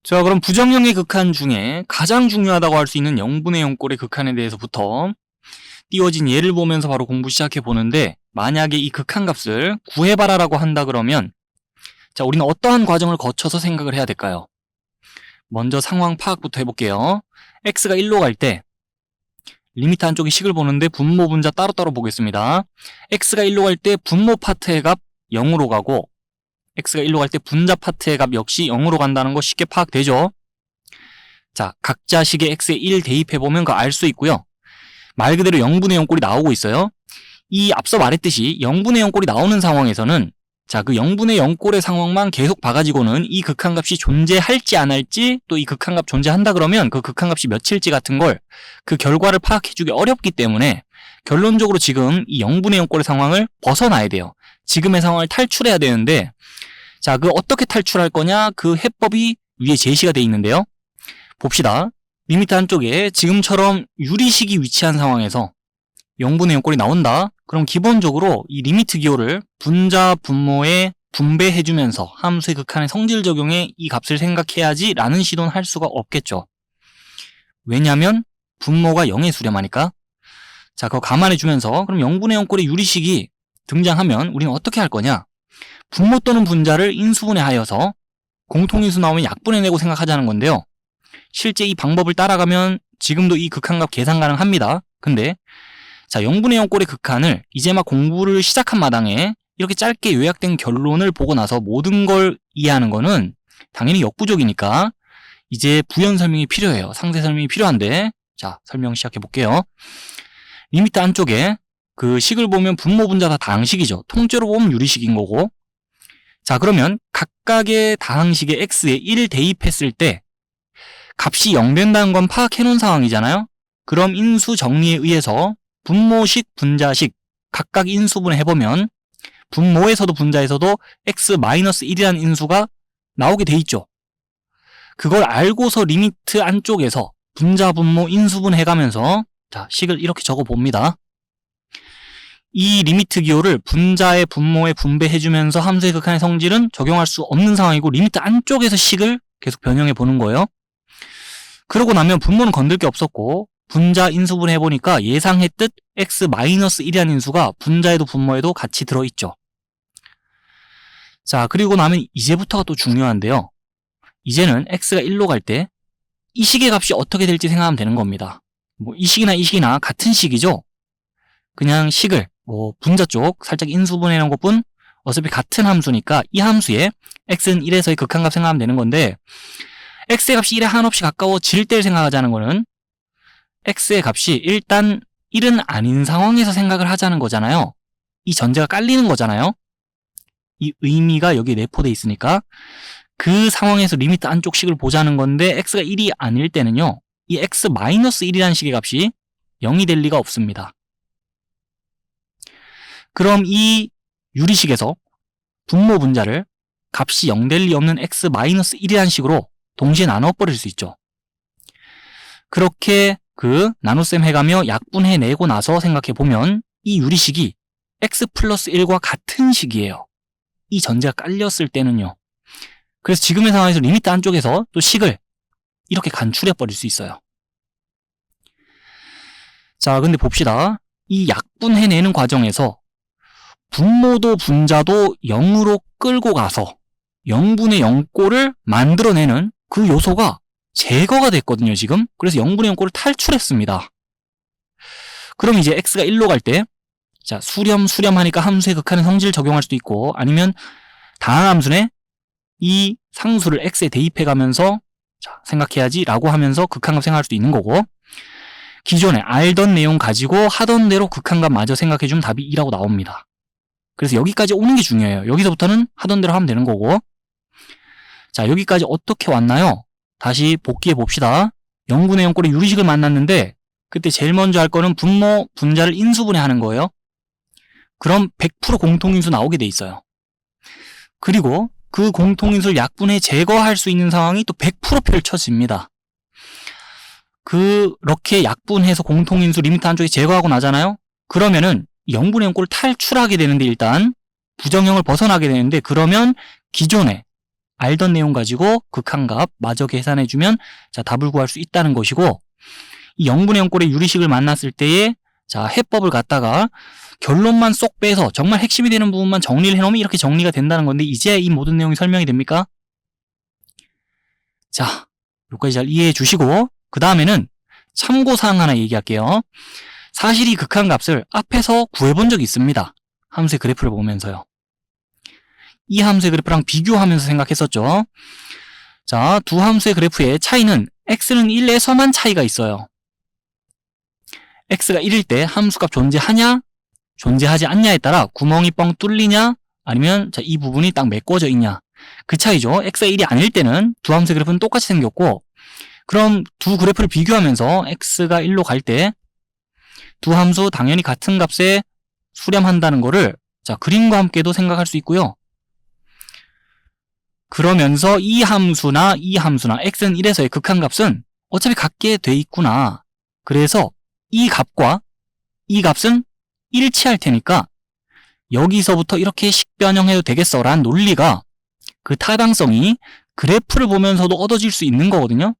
자, 그럼 부정형의 극한 중에 가장 중요하다고 할 수 있는 0분의 0꼴의 극한에 대해서부터 띄워진 예를 보면서 바로 공부 시작해 보는데, 만약에 이 극한값을 구해봐라라고 한다 그러면 자, 우리는 어떠한 과정을 거쳐서 생각을 해야 될까요? 먼저 상황 파악부터 해볼게요. x가 1로 갈 때 리미트 한쪽에 식을 보는데 분모 분자 따로따로 보겠습니다. x가 1로 갈 때 분모 파트의 값 0으로 가고 x가 1로 갈 때 분자 파트의 값 역시 0으로 간다는 거 쉽게 파악되죠? 자, 각자 식에 x에 1 대입해보면 그거 알 수 있고요. 말 그대로 0분의 0꼴이 나오고 있어요. 이 앞서 말했듯이 0분의 0꼴이 나오는 상황에서는 자, 그 0분의 0꼴의 상황만 계속 봐가지고는 이 극한값이 존재할지 안 할지, 또 이 극한값 존재한다 그러면 그 극한값이 몇일지 같은 걸 그 결과를 파악해주기 어렵기 때문에 결론적으로 지금 이 0분의 0꼴의 상황을 벗어나야 돼요. 지금의 상황을 탈출해야 되는데, 자, 그 어떻게 탈출할 거냐, 그 해법이 위에 제시가 되어 있는데요. 봅시다. 리미트 한쪽에 지금처럼 유리식이 위치한 상황에서 0분의 0꼴이 나온다. 그럼 기본적으로 이 리미트 기호를 분자 분모에 분배해주면서 함수의 극한의 성질 적용에 이 값을 생각해야지 라는 시도는 할 수가 없겠죠. 왜냐하면 분모가 0에 수렴하니까. 자, 그거 감안해주면서 그럼 0분의 0꼴의 유리식이 등장하면 우리는 어떻게 할 거냐, 분모 또는 분자를 인수분해하여서 공통인수 나오면 약분해내고 생각하자는 건데요. 실제 이 방법을 따라가면 지금도 이 극한값 계산 가능합니다. 근데 자, 0분의 0꼴의 극한을 이제 막 공부를 시작한 마당에 이렇게 짧게 요약된 결론을 보고 나서 모든 걸 이해하는 거는 당연히 역부족이니까 이제 부연 설명이 필요해요. 상세 설명이 필요한데, 자, 설명 시작해 볼게요. 리미트 안쪽에 그 식을 보면 분모 분자 다 다항식이죠. 통째로 보면 유리식인 거고. 자, 그러면 각각의 다항식에 x에 1 대입했을 때 값이 0 된다는 건 파악해 놓은 상황이잖아요. 그럼 인수 정리에 의해서 분모식, 분자식 각각 인수분해 해보면 분모에서도 분자에서도 x-1이라는 인수가 나오게 돼 있죠. 그걸 알고서 리미트 안쪽에서 분자, 분모, 인수분해 해가면서 자, 식을 이렇게 적어봅니다. 이 리미트 기호를 분자의 분모에 분배해주면서 함수의 극한의 성질은 적용할 수 없는 상황이고 리미트 안쪽에서 식을 계속 변형해 보는 거예요. 그러고 나면 분모는 건들 게 없었고 분자 인수분해 해보니까 예상했듯 x-1이라는 인수가 분자에도 분모에도 같이 들어있죠. 자, 그리고 나면 이제부터가 또 중요한데요. 이제는 x가 1로 갈 때 이 식의 값이 어떻게 될지 생각하면 되는 겁니다. 뭐 이 식이나 이 식이나 같은 식이죠. 그냥 식을 뭐 분자 쪽 살짝 인수분해 놓은 것뿐 어차피 같은 함수니까 이 함수에 x는 1에서의 극한값 생각하면 되는 건데, x의 값이 1에 한없이 가까워질 때를 생각하자는 거는 x의 값이 일단 1은 아닌 상황에서 생각을 하자는 거잖아요. 이 전제가 깔리는 거잖아요. 이 의미가 여기에 내포되어 있으니까 그 상황에서 리미트 안쪽 식을 보자는 건데, x가 1이 아닐 때는요, 이 x-1이라는 식의 값이 0이 될 리가 없습니다. 그럼 이 유리식에서 분모 분자를 값이 0 될 리 없는 x-1이라는 식으로 동시에 나눠버릴 수 있죠. 그렇게 그 나눗셈 해가며 약분해내고 나서 생각해보면 이 유리식이 x 플러스 1과 같은 식이에요. 이 전제가 깔렸을 때는요. 그래서 지금의 상황에서 리미트 안쪽에서 또 식을 이렇게 간출해버릴 수 있어요. 자, 근데 봅시다. 이 약분해내는 과정에서 분모도 분자도 0으로 끌고 가서 0분의 0꼴을 만들어내는 그 요소가 제거가 됐거든요, 지금. 그래서 0분의 0꼴을 탈출했습니다. 그럼 이제 x가 1로 갈 때, 자, 수렴하니까 함수의 극한의 성질을 적용할 수도 있고, 아니면 다항함수네 이 상수를 x에 대입해가면서 자, 생각해야지 라고 하면서 극한값 생각할 수도 있는 거고, 기존에 알던 내용 가지고 하던 대로 극한값 마저 생각해주면 답이 2라고 나옵니다. 그래서 여기까지 오는 게 중요해요. 여기서부터는 하던 대로 하면 되는 거고. 자, 여기까지 어떻게 왔나요? 다시 복귀해 봅시다. 0분의 0꼴의 유리식을 만났는데 그때 제일 먼저 할 거는 분모, 분자를 인수분해 하는 거예요. 그럼 100% 공통인수 나오게 돼 있어요. 그리고 그 공통인수를 약분해 제거할 수 있는 상황이 또 100% 펼쳐집니다. 그렇게 약분해서 공통인수 리미트 한쪽에 제거하고 나잖아요. 그러면은 0분의 0꼴을 탈출하게 되는데, 일단 부정형을 벗어나게 되는데, 그러면 기존에 알던 내용 가지고 극한값 마저 계산해주면 자 답을 구할 수 있다는 것이고, 이 0분의 0꼴의 유리식을 만났을 때에 자 해법을 갖다가 결론만 쏙 빼서 정말 핵심이 되는 부분만 정리를 해놓으면 이렇게 정리가 된다는 건데, 이제 이 모든 내용이 설명이 됩니까? 자, 여기까지 잘 이해해 주시고 그 다음에는 참고사항 하나 얘기할게요. 사실 이 극한값을 앞에서 구해본 적이 있습니다. 함수의 그래프를 보면서요. 이 함수의 그래프랑 비교하면서 생각했었죠. 자, 두 함수의 그래프의 차이는 x는 1에서만 차이가 있어요. x가 1일 때 함수값 존재하냐 존재하지 않냐에 따라 구멍이 뻥 뚫리냐 아니면 자, 이 부분이 딱 메꿔져 있냐, 그 차이죠. x가 1이 아닐 때는 두 함수의 그래프는 똑같이 생겼고, 그럼 두 그래프를 비교하면서 x가 1로 갈 때 두 함수 당연히 같은 값에 수렴한다는 거를 자 그림과 함께도 생각할 수 있고요. 그러면서 이 함수나 x는 1에서의 극한값은 어차피 같게 돼 있구나. 그래서 이 값과 이 값은 일치할 테니까 여기서부터 이렇게 식변형해도 되겠어 라는 논리가, 그 타당성이 그래프를 보면서도 얻어질 수 있는 거거든요.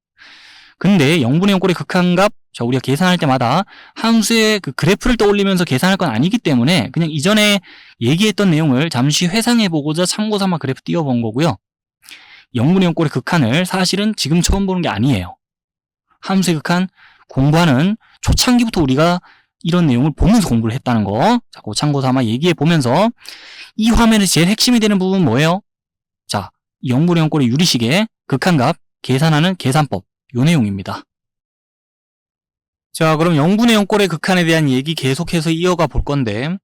근데 0분의 0꼴의 극한값, 자 우리가 계산할 때마다 함수의 그 그래프를 떠올리면서 계산할 건 아니기 때문에 그냥 이전에 얘기했던 내용을 잠시 회상해보고자 참고삼아 그래프 띄워본 거고요. 0분의 0꼴의 극한을 사실은 지금 처음 보는 게 아니에요. 함수의 극한 공부하는 초창기부터 우리가 이런 내용을 보면서 공부를 했다는 거, 자, 그 참고삼아 얘기해보면서 이 화면에서 제일 핵심이 되는 부분은 뭐예요? 자, 0분의 0꼴의 유리식의 극한값 계산하는 계산법, 요 내용입니다. 자, 그럼 0분의 0꼴의 극한에 대한 얘기 계속해서 이어가 볼 건데,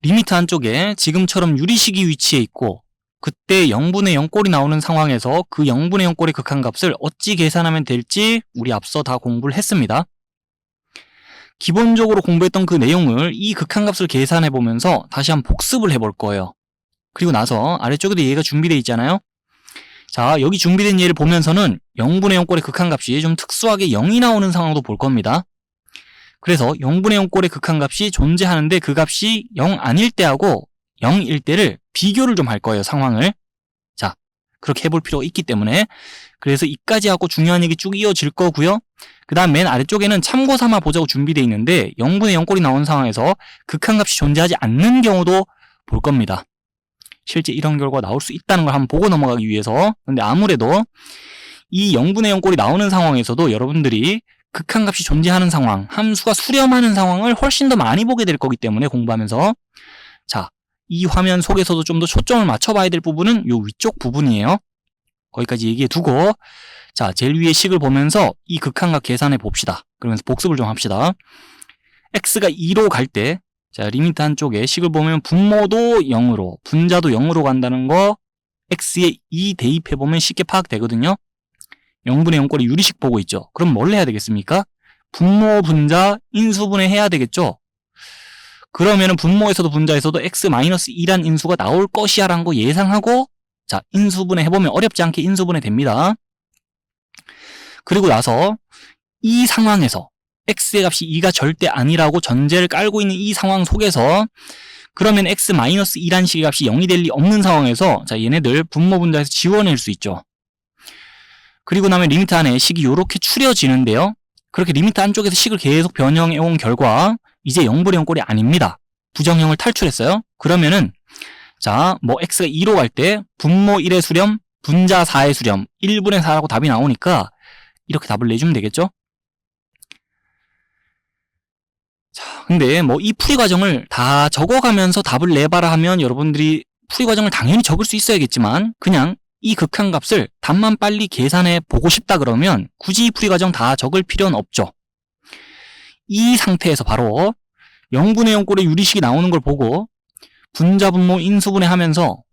리미트 한쪽에 지금처럼 유리식이 위치해 있고 그때 0분의 0꼴이 나오는 상황에서 그 0분의 0꼴의 극한값을 어찌 계산하면 될지 우리 앞서 다 공부를 했습니다. 기본적으로 공부했던 그 내용을 이 극한값을 계산해 보면서 다시 한번 복습을 해볼 거예요. 그리고 나서 아래쪽에도 얘가 준비되어 있잖아요. 자, 여기 준비된 예를 보면서는 0분의 0꼴의 극한값이 좀 특수하게 0이 나오는 상황도 볼 겁니다. 그래서 0분의 0꼴의 극한값이 존재하는데 그 값이 0 아닐 때하고 0일 때를 비교를 좀 할 거예요, 상황을. 자, 그렇게 해볼 필요가 있기 때문에. 그래서 이까지 하고 중요한 얘기 쭉 이어질 거고요. 그 다음 맨 아래쪽에는 참고 삼아 보자고 준비되어 있는데 0분의 0꼴이 나오는 상황에서 극한값이 존재하지 않는 경우도 볼 겁니다. 실제 이런 결과가 나올 수 있다는 걸 한번 보고 넘어가기 위해서. 근데 아무래도 이 0분의 0꼴이 나오는 상황에서도 여러분들이 극한값이 존재하는 상황, 함수가 수렴하는 상황을 훨씬 더 많이 보게 될 거기 때문에 공부하면서, 자, 이 화면 속에서도 좀 더 초점을 맞춰봐야 될 부분은 이 위쪽 부분이에요. 거기까지 얘기해 두고, 자, 제일 위에 식을 보면서 이 극한값 계산해 봅시다. 그러면서 복습을 좀 합시다. x가 2로 갈 때, 자, 리미트 한쪽에 식을 보면 분모도 0으로, 분자도 0으로 간다는 거 x에 2 대입해보면 쉽게 파악되거든요. 0분의 0꼴이 유리식 보고 있죠. 그럼 뭘 해야 되겠습니까? 분모, 분자, 인수분해 해야 되겠죠. 그러면은 분모에서도 분자에서도 x-2란 인수가 나올 것이야 라는 거 예상하고, 자, 인수분해 해보면 어렵지 않게 인수분해 됩니다. 그리고 나서 이 상황에서 x의 값이 2가 절대 아니라고 전제를 깔고 있는 이 상황 속에서 그러면 x-2란 식의 값이 0이 될 리 없는 상황에서 자, 얘네들 분모 분자에서 지워낼 수 있죠. 그리고 나면 리미트 안에 식이 이렇게 추려지는데요. 그렇게 리미트 안쪽에서 식을 계속 변형해 온 결과 이제 0분의 0꼴이 아닙니다. 부정형을 탈출했어요. 그러면은 자, 뭐 x가 2로 갈 때 분모 1의 수렴, 분자 4의 수렴, 1분의 4라고 답이 나오니까 이렇게 답을 내주면 되겠죠. 자, 근데 뭐 이 풀이 과정을 다 적어가면서 답을 내봐라 하면 여러분들이 풀이 과정을 당연히 적을 수 있어야겠지만 그냥 이 극한값을 답만 빨리 계산해 보고 싶다 그러면 굳이 이 풀이 과정 다 적을 필요는 없죠. 이 상태에서 바로 0분의 0꼴의 유리식이 나오는 걸 보고 분자, 분모, 인수분해 하면서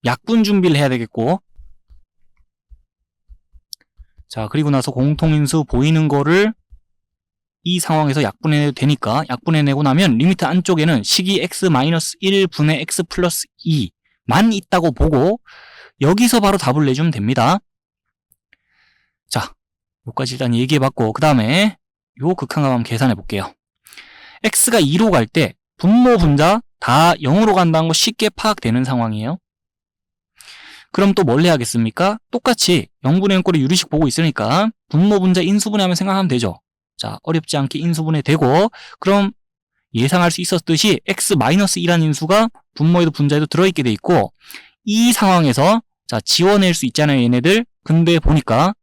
약분 준비를 해야 되겠고, 자, 그리고 나서 공통인수 보이는 거를 이 상황에서 약분해내도 되니까 약분해내고 나면 리미트 안쪽에는 식이 x-1 분의 x 플러스 2만 있다고 보고 여기서 바로 답을 내주면 됩니다. 자, 여기까지 일단 얘기해봤고 그 다음에 요 극한값 한번 계산해 볼게요. x가 2로 갈 때 분모 분자 다 0으로 간다는 거 쉽게 파악되는 상황이에요. 그럼 또 뭘 해야겠습니까? 똑같이 0분의 0꼴의 유리식 보고 있으니까 분모, 분자, 인수분해 하면 생각하면 되죠. 자, 어렵지 않게 인수분해 되고, 그럼 예상할 수 있었듯이 x-1이라는 인수가 분모에도 분자에도 들어있게 돼 있고, 이 상황에서 자, 지워낼 수 있잖아요, 얘네들. 근데 보니까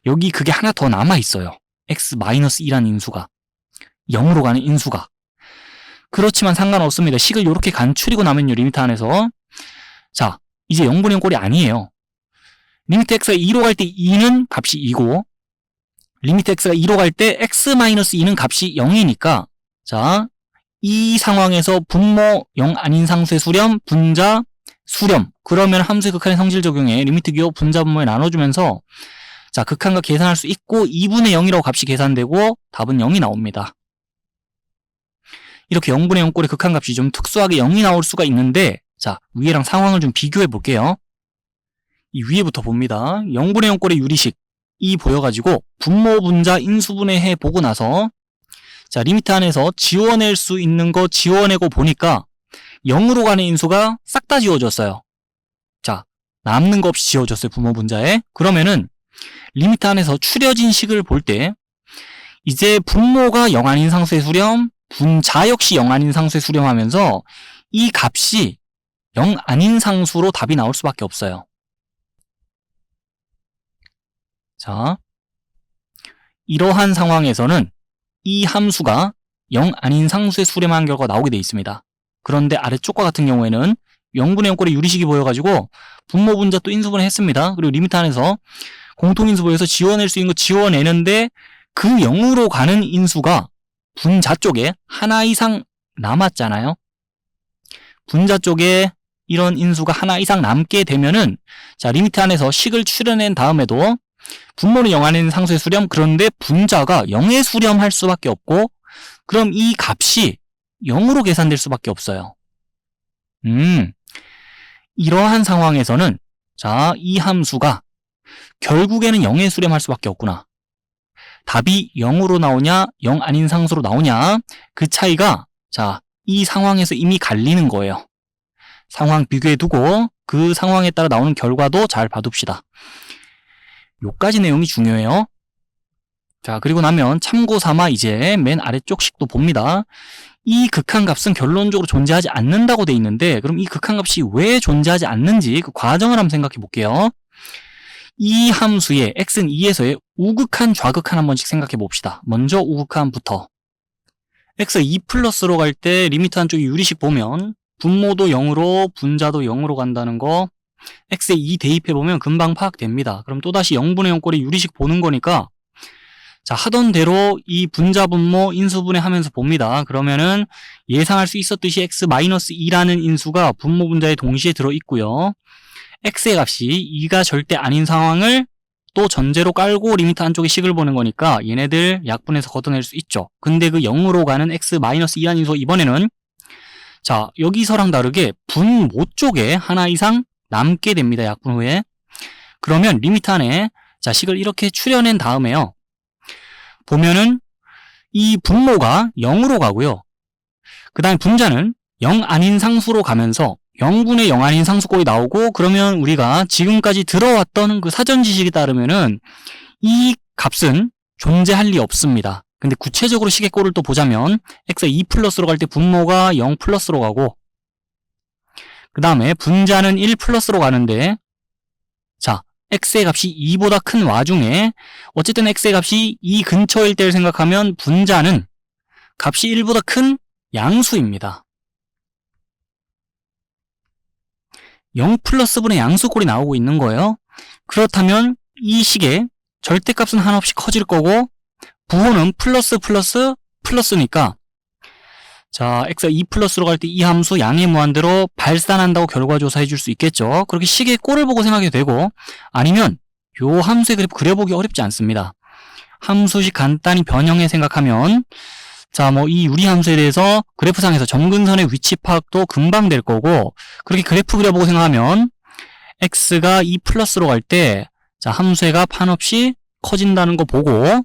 여기 그게 하나 더 남아있어요. x-1이라는 인수가. 0으로 가는 인수가. 그렇지만 상관없습니다. 식을 이렇게 간추리고 나면요, 리미트 안에서. 자, 이제 0분의 0 꼴이 아니에요. 리미트 x가 2로 갈 때 2는 값이 2고, 리미트 x가 2로 갈 때 x-2는 값이 0이니까, 자, 이 상황에서 분모 0 아닌 상수의 수렴, 분자, 수렴. 그러면 함수의 극한의 성질 적용에 리미트 기호 분자 분모에 나눠주면서, 자, 극한값 계산할 수 있고 2분의 0이라고 값이 계산되고 답은 0이 나옵니다. 이렇게 0분의 0 꼴의 극한값이 좀 특수하게 0이 나올 수가 있는데, 자, 위에랑 상황을 좀 비교해 볼게요. 이 위에부터 봅니다. 0분의 0 꼴의 유리식 이 보여가지고 분모, 분자, 인수분해 해보고 나서, 자, 리미트 안에서 지워낼 수 있는 거 지워내고 보니까 0으로 가는 인수가 싹 다 지워졌어요. 자, 남는 거 없이 지워졌어요, 분모, 분자에. 그러면은 리미트 안에서 추려진 식을 볼 때 이제 분모가 0 아닌 상수의 수렴, 분자 역시 0 아닌 상수의 수렴하면서 이 값이 0 아닌 상수로 답이 나올 수밖에 없어요. 자, 이러한 상황에서는 이 함수가 0 아닌 상수의 수렴한 결과가 나오게 되어 있습니다. 그런데 아래쪽과 같은 경우에는 0분의 0 꼴의 유리식이 보여가지고 분모, 분자 또 인수분해 했습니다. 그리고 리미트 안에서 공통인수 보여서 지워낼 수 있는 거 지워내는데 그 0으로 가는 인수가 분자 쪽에 하나 이상 남았잖아요. 분자 쪽에 이런 인수가 하나 이상 남게 되면은, 자, 리미트 안에서 식을 추려낸 다음에도 분모는 0 아닌 상수의 수렴, 그런데 분자가 0의 수렴할 수밖에 없고, 그럼 이 값이 0으로 계산될 수밖에 없어요. 이러한 상황에서는, 자, 이 함수가 결국에는 0의 수렴할 수밖에 없구나. 답이 0으로 나오냐, 0 아닌 상수로 나오냐, 그 차이가, 자, 이 상황에서 이미 갈리는 거예요. 상황 비교해 두고 그 상황에 따라 나오는 결과도 잘 봐둡시다. 요까지 내용이 중요해요. 자, 그리고 나면 참고 삼아 이제 맨 아래쪽 식도 봅니다. 이 극한값은 결론적으로 존재하지 않는다고 돼 있는데, 그럼 이 극한값이 왜 존재하지 않는지 그 과정을 한번 생각해 볼게요. 이 함수의 x는 2에서의 우극한, 좌극한 한 번씩 생각해 봅시다. 먼저 우극한부터. x가 2 플러스로 갈 때 리미트 한쪽에 유리식 보면 분모도 0으로 분자도 0으로 간다는 거 x에 2 대입해 보면 금방 파악됩니다. 그럼 또다시 0분의 0 꼴의 유리식 보는 거니까, 자, 하던 대로 이 분자, 분모, 인수분해 하면서 봅니다. 그러면은 예상할 수 있었듯이 x-2라는 인수가 분모, 분자에 동시에 들어있고요. x의 값이 2가 절대 아닌 상황을 또 전제로 깔고 리미트 한쪽에 식을 보는 거니까 얘네들 약분해서 걷어낼 수 있죠. 근데 그 0으로 가는 x-2라는 인수 이번에는, 자, 여기서랑 다르게 분모 쪽에 하나 이상 남게 됩니다. 약분 후에. 그러면 리미트 안에, 자, 식을 이렇게 추려낸 다음에요. 보면은 이 분모가 0으로 가고요. 그 다음에 분자는 0 아닌 상수로 가면서 0분의 0 아닌 상수꼴이 나오고, 그러면 우리가 지금까지 들어왔던 그 사전 지식에 따르면은 이 값은 존재할 리 없습니다. 근데 구체적으로 식의 꼴을 또 보자면 x가 2 플러스로 갈 때 분모가 0 플러스로 가고, 그 다음에 분자는 1 플러스로 가는데, 자, x의 값이 2보다 큰 와중에 어쨌든 x의 값이 2 근처일 때를 생각하면 분자는 값이 1보다 큰 양수입니다. 0 플러스분의 양수꼴이 나오고 있는 거예요. 그렇다면 이 식의 절대값은 한없이 커질 거고 부호는 플러스 플러스 플러스니까, 자, x가 2 플러스로 갈 때 이 함수 양의 무한대로 발산한다고 결과조사 해줄 수 있겠죠. 그렇게 식의 꼴을 보고 생각해도 되고, 아니면 요 함수의 그래프 그려보기 어렵지 않습니다. 함수식 간단히 변형해 생각하면, 자, 뭐 이 유리 함수에 대해서 그래프상에서 점근선의 위치 파악도 금방 될 거고, 그렇게 그래프 그려보고 생각하면 x가 2 플러스로 갈 때, 자, 함수의 값 한없이 커진다는 거 보고,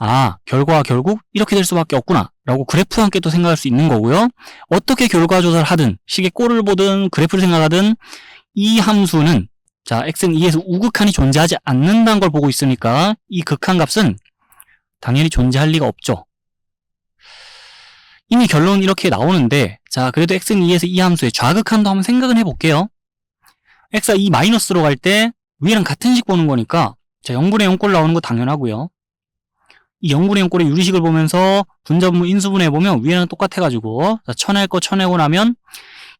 아, 결과가 결국 이렇게 될 수밖에 없구나 라고 그래프와 함께 또 생각할 수 있는 거고요. 어떻게 결과 조사를 하든, 식의 꼴을 보든 그래프를 생각하든 이 함수는 자, x는 2에서 우극한이 존재하지 않는다는 걸 보고 있으니까 이 극한값은 당연히 존재할 리가 없죠. 이미 결론은 이렇게 나오는데 자, 그래도 x는 2에서 이 함수의 좌극한도 한번 생각은 해볼게요. x가 2 마이너스로 갈 때 위랑 같은 식 보는 거니까 자, 0분의 0꼴 나오는 거 당연하고요. 이 0분의 0꼴의 유리식을 보면서 분자분모 인수분해해보면 위에는 똑같아가지고 자, 쳐낼 거 쳐내고 나면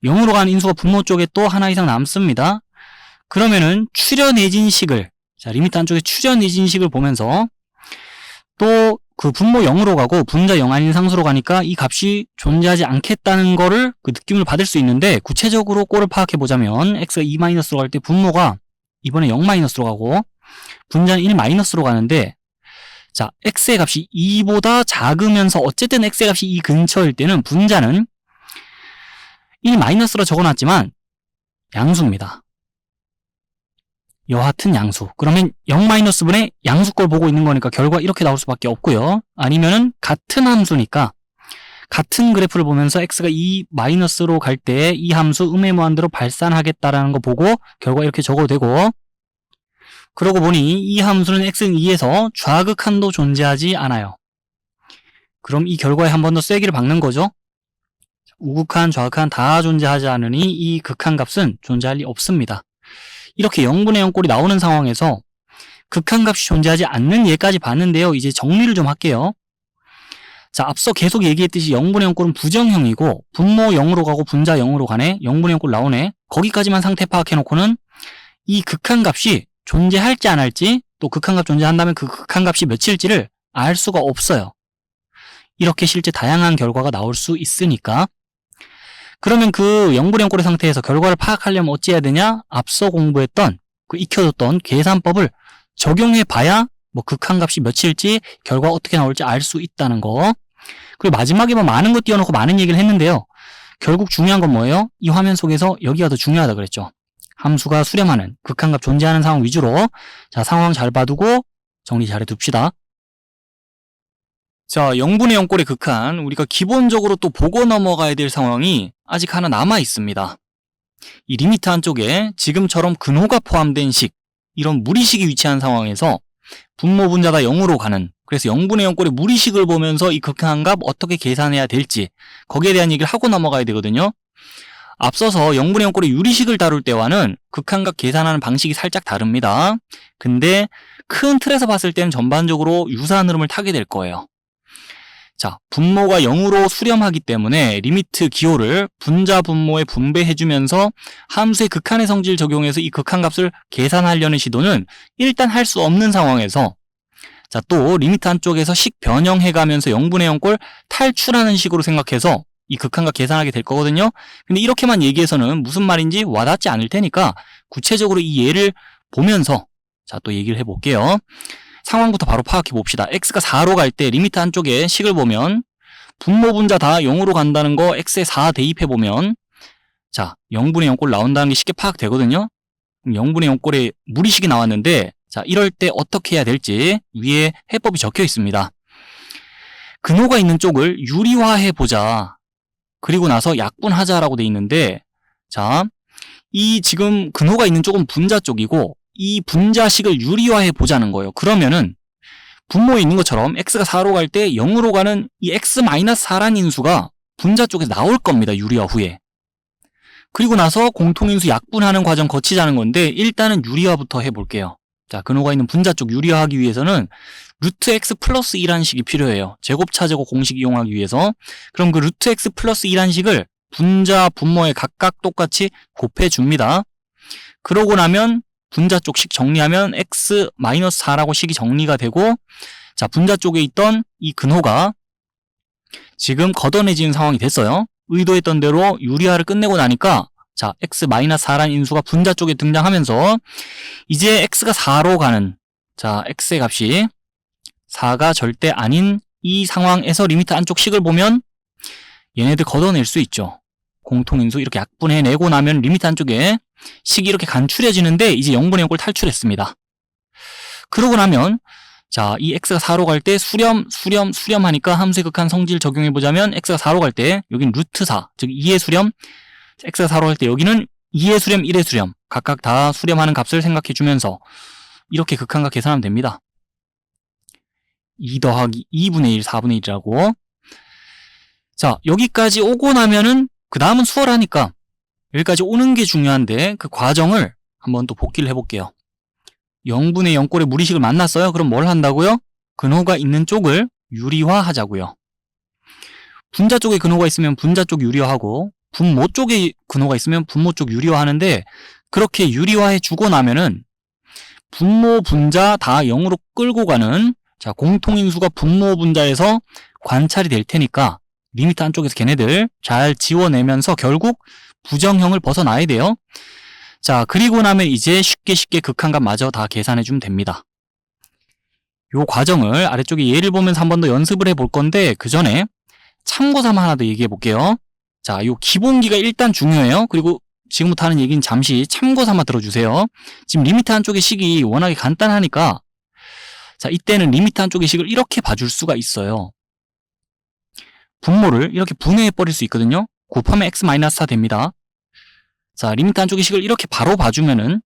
0으로 가는 인수가 분모 쪽에 또 하나 이상 남습니다. 그러면은 출현해진식을 자, 리미트 한쪽에 출현해진식을 보면서 또 그 분모 0으로 가고 분자 0 아닌 상수로 가니까 이 값이 존재하지 않겠다는 거를 그 느낌을 받을 수 있는데 구체적으로 꼴을 파악해보자면 x가 2-로 갈 때 분모가 이번에 0-로 가고 분자는 1-로 가는데 자, x의 값이 2보다 작으면서 어쨌든 x의 값이 2 근처일 때는 분자는 1-로 적어놨지만 양수입니다. 여하튼 양수. 그러면 0-분의 양수꼴 보고 있는 거니까 결과 이렇게 나올 수밖에 없고요. 아니면은 같은 함수니까 같은 그래프를 보면서 x가 2-로 갈 때 이 함수 음의 무한대로 발산하겠다라는 거 보고 결과 이렇게 적어도 되고 그러고 보니 이 함수는 x는 2에서 좌극한도 존재하지 않아요. 그럼 이 결과에 한 번 더 쐐기를 박는 거죠. 우극한, 좌극한 다 존재하지 않으니 이 극한값은 존재할 리 없습니다. 이렇게 0분의 0 꼴이 나오는 상황에서 극한값이 존재하지 않는 예까지 봤는데요. 이제 정리를 좀 할게요. 자, 앞서 계속 얘기했듯이 0분의 0 꼴은 부정형이고 분모 0으로 가고 분자 0으로 가네. 0분의 0 꼴 나오네. 거기까지만 상태 파악해놓고는 이 극한값이 존재할지 안 할지 또 극한값 존재한다면 그 극한값이 몇일지를 알 수가 없어요. 이렇게 실제 다양한 결과가 나올 수 있으니까 그러면 그 0분의 0 꼴의 상태에서 결과를 파악하려면 어찌해야 되냐? 앞서 공부했던 그 익혀뒀던 계산법을 적용해 봐야 뭐 극한값이 몇일지 결과 어떻게 나올지 알 수 있다는 거. 그리고 마지막에 뭐 많은 거 띄워놓고 많은 얘기를 했는데요. 결국 중요한 건 뭐예요? 이 화면 속에서 여기가 더 중요하다 그랬죠. 함수가 수렴하는 극한값 존재하는 상황 위주로 자, 상황 잘 봐두고 정리 잘 해둡시다. 자, 0분의 0 꼴의 극한 우리가 기본적으로 또 보고 넘어가야 될 상황이 아직 하나 남아 있습니다. 이 리미트 한쪽에 지금처럼 근호가 포함된 식 이런 무리식이 위치한 상황에서 분모 분자 다 0으로 가는 그래서 0분의 0 꼴의 무리식을 보면서 이 극한값 어떻게 계산해야 될지 거기에 대한 얘기를 하고 넘어가야 되거든요. 앞서서 0분의 0 꼴의 유리식을 다룰 때와는 극한값 계산하는 방식이 살짝 다릅니다. 근데 큰 틀에서 봤을 때는 전반적으로 유사한 흐름을 타게 될 거예요. 자, 분모가 0으로 수렴하기 때문에 리미트 기호를 분자 분모에 분배해주면서 함수의 극한의 성질 적용해서 이 극한값을 계산하려는 시도는 일단 할 수 없는 상황에서 자, 또 리미트 한쪽에서 식 변형해가면서 0분의 0 꼴 탈출하는 식으로 생각해서 이 극한값 계산하게 될 거거든요. 근데 이렇게만 얘기해서는 무슨 말인지 와닿지 않을 테니까 구체적으로 이 예를 보면서 자, 또 얘기를 해볼게요. 상황부터 바로 파악해 봅시다. x가 4로 갈 때 리미트 한쪽에 식을 보면 분모 분자 다 0으로 간다는 거 x에 4 대입해 보면 자, 0분의 0 꼴 나온다는 게 쉽게 파악되거든요. 0분의 0 꼴의 무리식이 나왔는데 자, 이럴 때 어떻게 해야 될지 위에 해법이 적혀 있습니다. 근호가 있는 쪽을 유리화해 보자. 그리고 나서 약분하자라고 돼 있는데 자, 이 지금 근호가 있는 쪽은 분자 쪽이고 이 분자식을 유리화해 보자는 거예요. 그러면은 분모에 있는 것처럼 x가 4로 갈 때 0으로 가는 이 x-4란 인수가 분자 쪽에 나올 겁니다. 유리화 후에. 그리고 나서 공통인수 약분하는 과정 거치자는 건데 일단은 유리화부터 해볼게요. 자, 근호가 있는 분자 쪽 유리화하기 위해서는 루트 x 플러스 2라는 식이 필요해요. 제곱차제곱 공식 이용하기 위해서. 그럼 그 루트 x 플러스 2라는 식을 분자 분모에 각각 똑같이 곱해줍니다. 그러고 나면 분자 쪽 식 정리하면 x-4라고 식이 정리가 되고 자, 분자 쪽에 있던 이 근호가 지금 걷어내지는 상황이 됐어요. 의도했던 대로 유리화를 끝내고 나니까 자, x-4라는 인수가 분자 쪽에 등장하면서 이제 x가 4로 가는 자, x의 값이 4가 절대 아닌 이 상황에서 리미트 안쪽 식을 보면 얘네들 걷어낼 수 있죠. 공통인수 이렇게 약분해내고 나면 리미트 한쪽에 식이 이렇게 간추려지는데 이제 0분의 0꼴 탈출했습니다. 그러고 나면 자, 이 x가 4로 갈 때 수렴하니까 함수의 극한 성질 적용해보자면 x가 4로 갈 때 여긴 루트 4, 즉 2의 수렴 x가 4로 갈 때 여기는 2의 수렴, 1의 수렴 각각 다 수렴하는 값을 생각해 주면서 이렇게 극한값 계산하면 됩니다. 2 더하기 2분의 1, 4분의 1이라고. 자, 여기까지 오고 나면은 그 다음은 수월하니까 여기까지 오는 게 중요한데 그 과정을 한번 또 복기를 해볼게요. 0분의 0꼴의 무리식을 만났어요. 그럼 뭘 한다고요? 근호가 있는 쪽을 유리화 하자고요. 분자 쪽에 근호가 있으면 분자 쪽 유리화하고 분모 쪽에 근호가 있으면 분모 쪽 유리화하는데 그렇게 유리화해 주고 나면은 분모 분자 다 0으로 끌고 가는 자 공통인수가 분모 분자에서 관찰이 될 테니까 리미트 한쪽에서 걔네들 잘 지워내면서 결국 부정형을 벗어나야 돼요. 자, 그리고 나면 이제 쉽게 극한값마저 다 계산해주면 됩니다. 요 과정을 아래쪽에 예를 보면서 한 번 더 연습을 해볼 건데 그 전에 참고삼아 하나 더 얘기해 볼게요. 자, 요 기본기가 일단 중요해요. 그리고 지금부터 하는 얘기는 잠시 참고삼아 들어주세요. 지금 리미트 한쪽의 식이 워낙에 간단하니까 자, 이때는 리미트 한쪽의 식을 이렇게 봐줄 수가 있어요. 분모를 이렇게 분해해 버릴 수 있거든요. 곱하면 x-4 됩니다. 자, 리미트 한쪽의 식을 이렇게 바로 봐주면은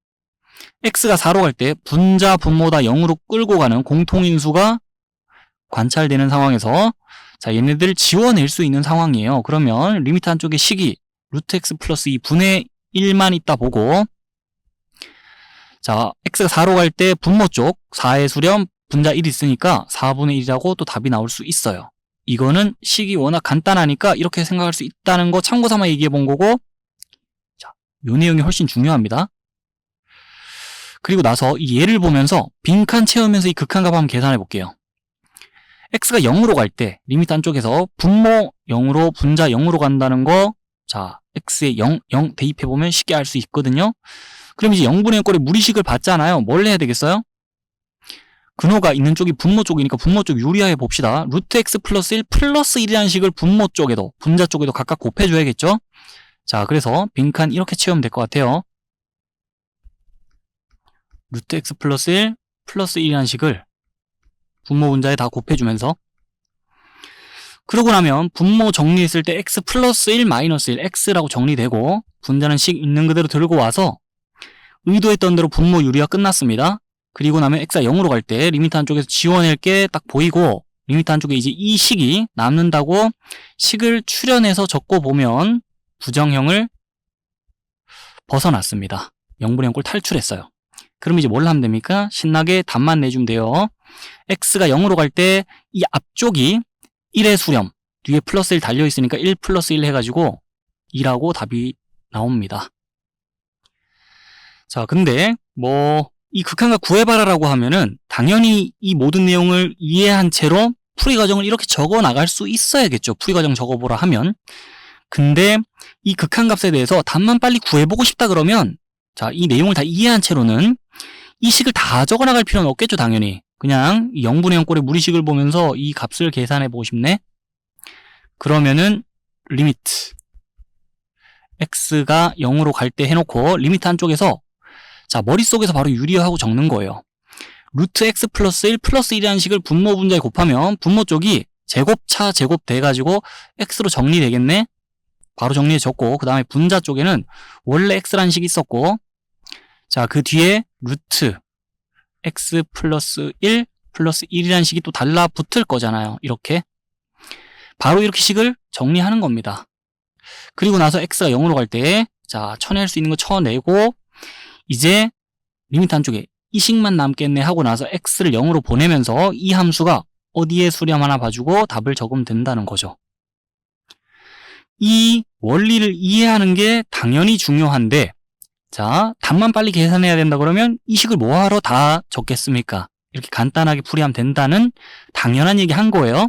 x가 4로 갈 때 분자 분모 다 0으로 끌고 가는 공통인수가 관찰되는 상황에서 자, 얘네들 지워낼 수 있는 상황이에요. 그러면 리미트 한쪽의 식이 루트 x 플러스 2 분의 1만 있다 보고 자, x가 4로 갈 때 분모 쪽 4의 수렴 분자 1이 있으니까 4분의 1이라고 또 답이 나올 수 있어요. 이거는 식이 워낙 간단하니까 이렇게 생각할 수 있다는 거 참고삼아 얘기해 본 거고 자, 요 내용이 훨씬 중요합니다. 그리고 나서 이 예를 보면서 빈칸 채우면서 이 극한값 한번 계산해 볼게요. x가 0으로 갈 때 리미트 한쪽에서 분모 0으로 분자 0으로 간다는 거 자, x에 0 대입해 보면 쉽게 알 수 있거든요. 그럼 이제 0분의 0꼴의 무리식을 봤잖아요. 뭘 해야 되겠어요? 근호가 있는 쪽이 분모 쪽이니까 분모 쪽 유리화해 봅시다. 루트 x 플러스 1 플러스 1이라는 식을 분모 쪽에도 분자 쪽에도 각각 곱해줘야겠죠? 자, 그래서 빈칸 이렇게 채우면 될 것 같아요. 루트 x 플러스 1 플러스 1이라는 식을 분모 분자에 다 곱해주면서 그러고 나면 분모 정리했을 때 x 플러스 1 마이너스 1 x라고 정리되고 분자는 식 있는 그대로 들고 와서 의도했던 대로 분모 유리화 끝났습니다. 그리고 나면 x가 0으로 갈 때 리미트 한쪽에서 지워낼 게 딱 보이고 리미트 한쪽에 이제 이 식이 남는다고 식을 추려내서 적고보면 부정형을 벗어났습니다. 0분의 0꼴 탈출했어요. 그럼 이제 뭘 하면 됩니까? 신나게 답만 내주면 돼요. x가 0으로 갈 때 이 앞쪽이 1의 수렴 뒤에 플러스 1 달려있으니까 1 플러스 1 해가지고 2라고 답이 나옵니다. 자, 근데 이 극한값 구해봐라라고 하면은 당연히 이 모든 내용을 이해한 채로 풀이 과정을 이렇게 적어 나갈 수 있어야겠죠. 풀이 과정 적어보라 하면. 근데 이 극한값에 대해서 답만 빨리 구해보고 싶다 그러면 자, 이 내용을 다 이해한 채로는 이 식을 다 적어 나갈 필요는 없겠죠. 당연히. 그냥 0분의 0꼴의 무리식을 보면서 이 값을 계산해 보고 싶네. 그러면은 리미트 x가 0으로 갈 때 해놓고 리미트 한쪽에서 자, 머릿속에서 바로 유리화하고 적는 거예요. 루트 x 플러스 1 플러스 1이라는 식을 분모 분자에 곱하면 분모 쪽이 제곱차 제곱 돼가지고 x로 정리되겠네. 바로 정리해 줬고 그 다음에 분자 쪽에는 원래 x라는 식이 있었고 자, 그 뒤에 루트 x 플러스 1 플러스 1이라는 식이 또 달라붙을 거잖아요. 이렇게 바로 이렇게 식을 정리하는 겁니다. 그리고 나서 x가 0으로 갈 때 자, 쳐낼 수 있는 거 쳐내고 이제 리미트 한쪽에 이 식만 남겠네 하고 나서 x를 0으로 보내면서 이 함수가 어디에 수렴하나 봐주고 답을 적으면 된다는 거죠. 이 원리를 이해하는 게 당연히 중요한데 자, 답만 빨리 계산해야 된다 그러면 이 식을 뭐하러 다 적겠습니까? 이렇게 간단하게 풀이하면 된다는 당연한 얘기 한 거예요.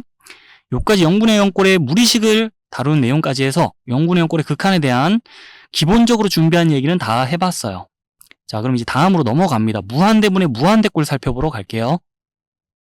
여기까지 0분의 0꼴의 무리식을 다루는 내용까지 해서 0분의 0꼴의 극한에 대한 기본적으로 준비한 얘기는 다 해봤어요. 자, 그럼 이제 다음으로 넘어갑니다. 무한대분의 무한대꼴 살펴보러 갈게요.